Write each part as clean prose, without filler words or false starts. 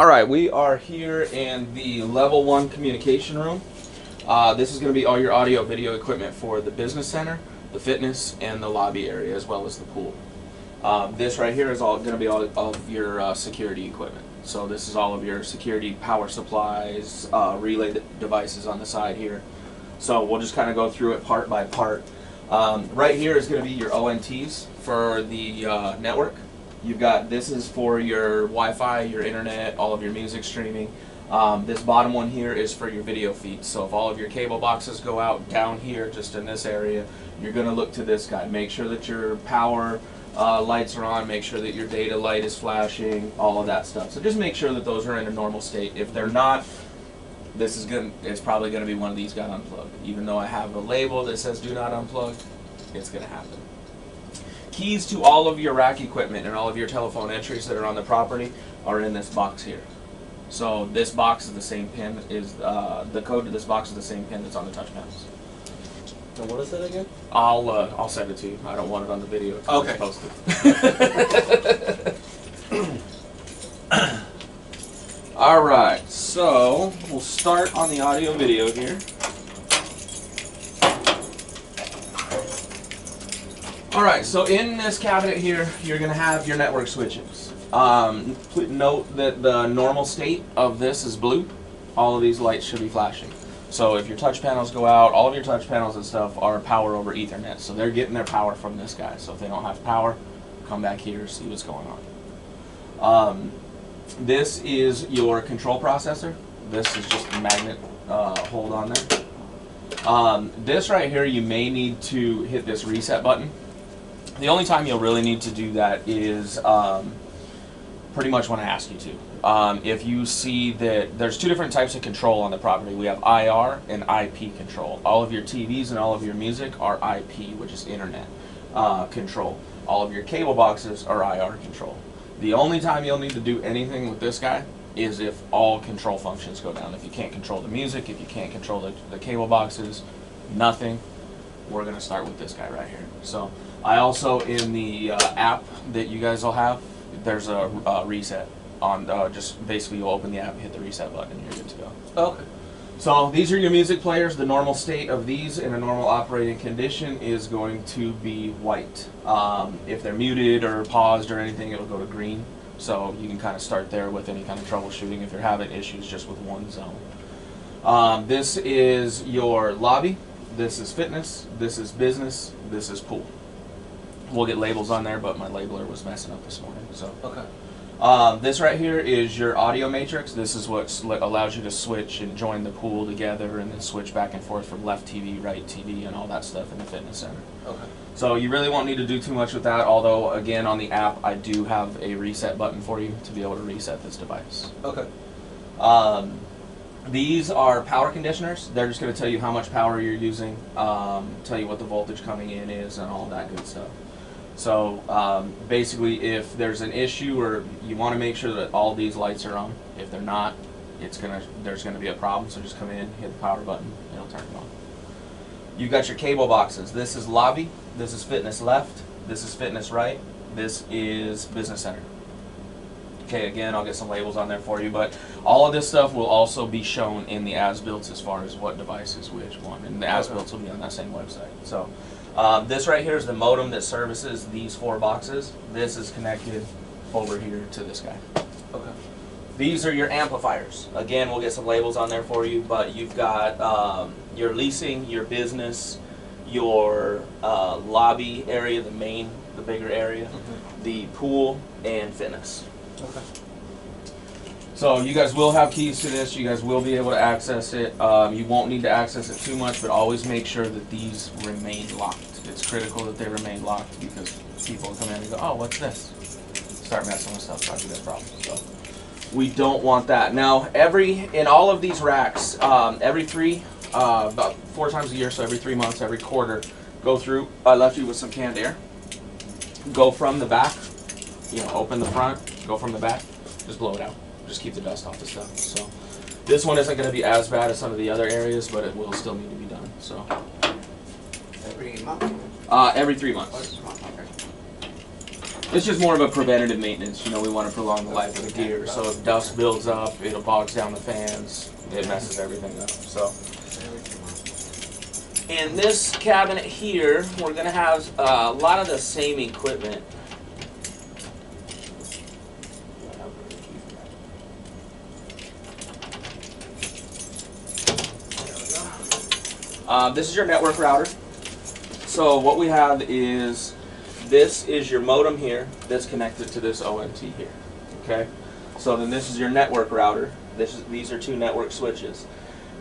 All right, we are here in the level 1 communication room. This is going to be all your audio video equipment for the business center, the fitness, and the lobby area, as well as the pool. This right here is all going to be all of your security equipment. So this is all of your security power supplies, relay devices on the side here. So we'll just kind of go through it part by part. Right here is going to be your ONTs for the network. You've got, this is for your Wi-Fi, your internet, all of your music streaming. This bottom one here is for your video feeds. So if all of your cable boxes go out down here, just in this area, you're going to look to this guy. Make sure that your power lights are on, make sure that your data light is flashing, all of that stuff. So just make sure that those are in a normal state. If they're not, this is it's probably going to be one of these got unplugged. Even though I have a label that says do not unplug, it's going to happen. Keys to all of your rack equipment and all of your telephone entries that are on the property are in this box here. So this box is the same pin, the code to this box is the same pin that's on the touch panels. And what is it again? I'll send it to you. I don't want it on the video. Okay. Posted. All right, so we'll start on the audio video here. All right, so in this cabinet here, you're going to have your network switches. Note that the normal state of this is blue. All of these lights should be flashing. So if your touch panels go out, all of your touch panels and stuff are power over Ethernet. So they're getting their power from this guy. So if they don't have power, come back here, see what's going on. This is your control processor. This is just a magnet hold on there. This right here, you may need to hit this reset button. The only time you'll really need to do that is pretty much when I ask you to. If you see that there's two different types of control on the property. We have IR and IP control. All of your TVs and all of your music are IP, which is internet control. All of your cable boxes are IR control. The only time you'll need to do anything with this guy is if all control functions go down. If you can't control the music, if you can't control the cable boxes, nothing. We're going to start with this guy right here. So I also, in the app that you guys will have, there's a reset on, just basically you'll open the app, hit the reset button, and you're good to go. Okay. So these are your music players. The normal state of these in a normal operating condition is going to be white. If they're muted or paused or anything, it'll go to green. So you can kind of start there with any kind of troubleshooting if you're having issues just with one zone. This is your lobby. This is fitness. This is business. This is pool. We'll get labels on there, but my labeler was messing up this morning. So okay. This right here is your audio matrix. This is what allows you to switch and join the pool together and then switch back and forth from left TV, right TV, and all that stuff in the fitness center. Okay. So you really won't need to do too much with that, although again on the app I do have a reset button for you to be able to reset this device. Okay. These are power conditioners. They're just going to tell you how much power you're using, tell you what the voltage coming in is, and all that good stuff. So basically, if there's an issue or you want to make sure that all these lights are on, if they're not, there's gonna be a problem. So just come in, hit the power button, it'll turn it on. You've got your cable boxes. This is lobby. This is fitness left. This is fitness right. This is business center. Okay, again, I'll get some labels on there for you, but all of this stuff will also be shown in the as-built as far as what device is which one, and the as-built will be on that same website. So this right here is the modem that services these 4 boxes. This is connected over here to this guy. Okay. These are your amplifiers. Again, we'll get some labels on there for you, but you've got your leasing, your business, your lobby area, the bigger area, the pool, and fitness. Okay. So you guys will have keys to this. You guys will be able to access it. You won't need to access it too much, but always make sure that these remain locked. It's critical that they remain locked because people will come in and go, oh, what's this? Start messing with stuff, cause you guys problems. So we don't want that. Now, in all of these racks, about 4 times a year, so every 3 months, every quarter, go through. I left you with some canned air. Go from the back. Open the front. Go from the back. Just blow it out. Just keep the dust off the stuff. So this one isn't going to be as bad as some of the other areas, but it will still need to be done. So every month? Every 3 months. Okay. It's just more of a preventative maintenance. You know, we want to prolong the life of the gear. So if dust builds up, it bogs down the fans. It messes everything up. So in this cabinet here, we're going to have a lot of the same equipment. This is your network router. So what we have is, this is your modem here that's connected to this ONT here. Okay. So then this is your network router. These are two network switches.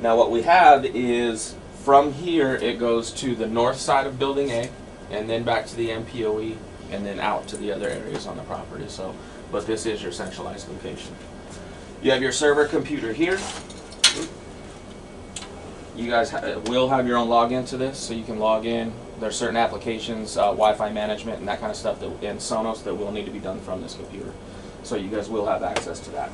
Now what we have is, from here it goes to the north side of building A, and then back to the MPOE, and then out to the other areas on the property. So, but this is your centralized location. You have your server computer here. You guys will have your own login to this, so you can log in. There's certain applications, Wi-Fi management and that kind of stuff, and Sonos, that will need to be done from this computer. So you guys will have access to that.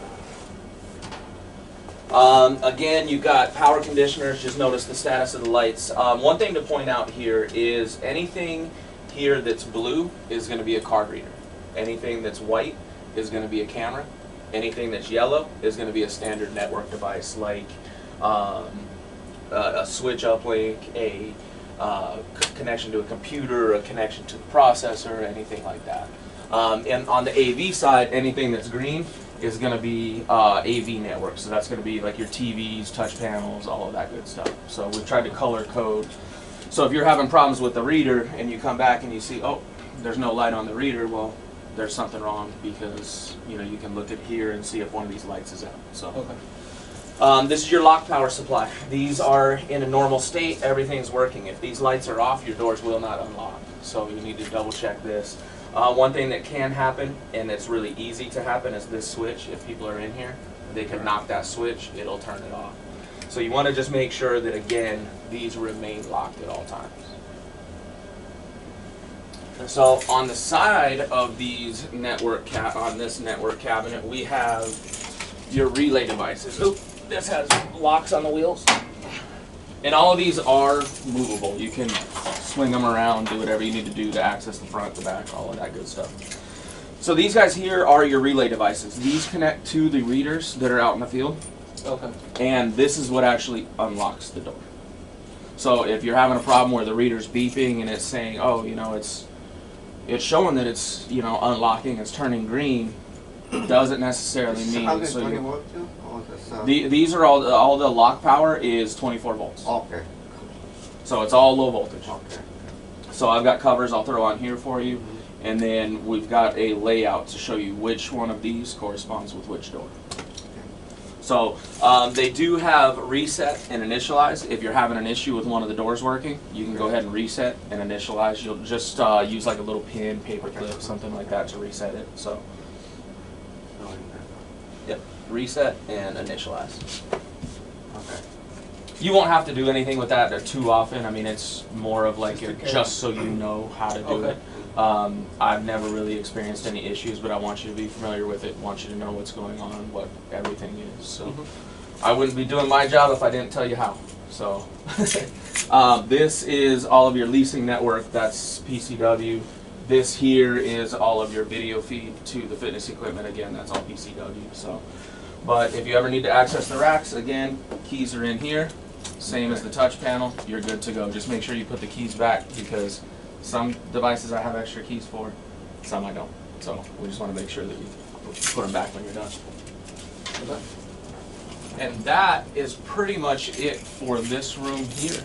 Again, you've got power conditioners. Just notice the status of the lights. One thing to point out here is anything here that's blue is going to be a card reader. Anything that's white is going to be a camera. Anything that's yellow is going to be a standard network device, like a switch uplink, a connection to a computer, a connection to the processor, anything like that. And on the AV side, anything that's green is going to be AV network. So that's going to be like your TVs, touch panels, all of that good stuff. So we've tried to color code. So if you're having problems with the reader and you come back and you see, oh, there's no light on the reader, well, there's something wrong, because you know, you can look at here and see if one of these lights is out. So. Okay. This is your lock power supply. These are in a normal state, everything's working. If these lights are off, your doors will not unlock. So you need to double check this. One thing that can happen, and it's really easy to happen, is this switch. If people are in here, they can knock that switch, it'll turn it off. So you want to just make sure that, again, these remain locked at all times. So on the side of these on this network cabinet, we have your relay devices. Oop, this has locks on the wheels. And all of these are movable. You can swing them around, do whatever you need to do to access the front, the back, all of that good stuff. So these guys here are your relay devices. These connect to the readers that are out in the field. Okay. And this is what actually unlocks the door. So if you're having a problem where the reader's beeping and it's saying, oh, you know, it's showing that it's, you know, unlocking, it's turning green, doesn't necessarily mean. So these are all the lock power is 24 volts. Okay. So it's all low voltage. Okay. So I've got covers I'll throw on here for you, and then we've got a layout to show you which one of these corresponds with which door. So they do have reset and initialize. If you're having an issue with one of the doors working, you can go ahead and reset and initialize. You'll just use like a little pin, paper clip, something like that to reset it. So, yep, reset and initialize. Okay. You won't have to do anything with that too often. I mean, it's more of like just so you know how to do it. I've never really experienced any issues, but I want you to be familiar with it, want you to know what's going on, what everything is. So I wouldn't be doing my job if I didn't tell you how. So this is all of your leasing network, that's PCW. This here is all of your video feed to the fitness equipment, again, that's all PCW. So, but if you ever need to access the racks, again, keys are in here, same as the touch panel, you're good to go. Just make sure you put the keys back, because some devices I have extra keys for, some I don't. So we just want to make sure that you put them back when you're done. Okay. And that is pretty much it for this room here.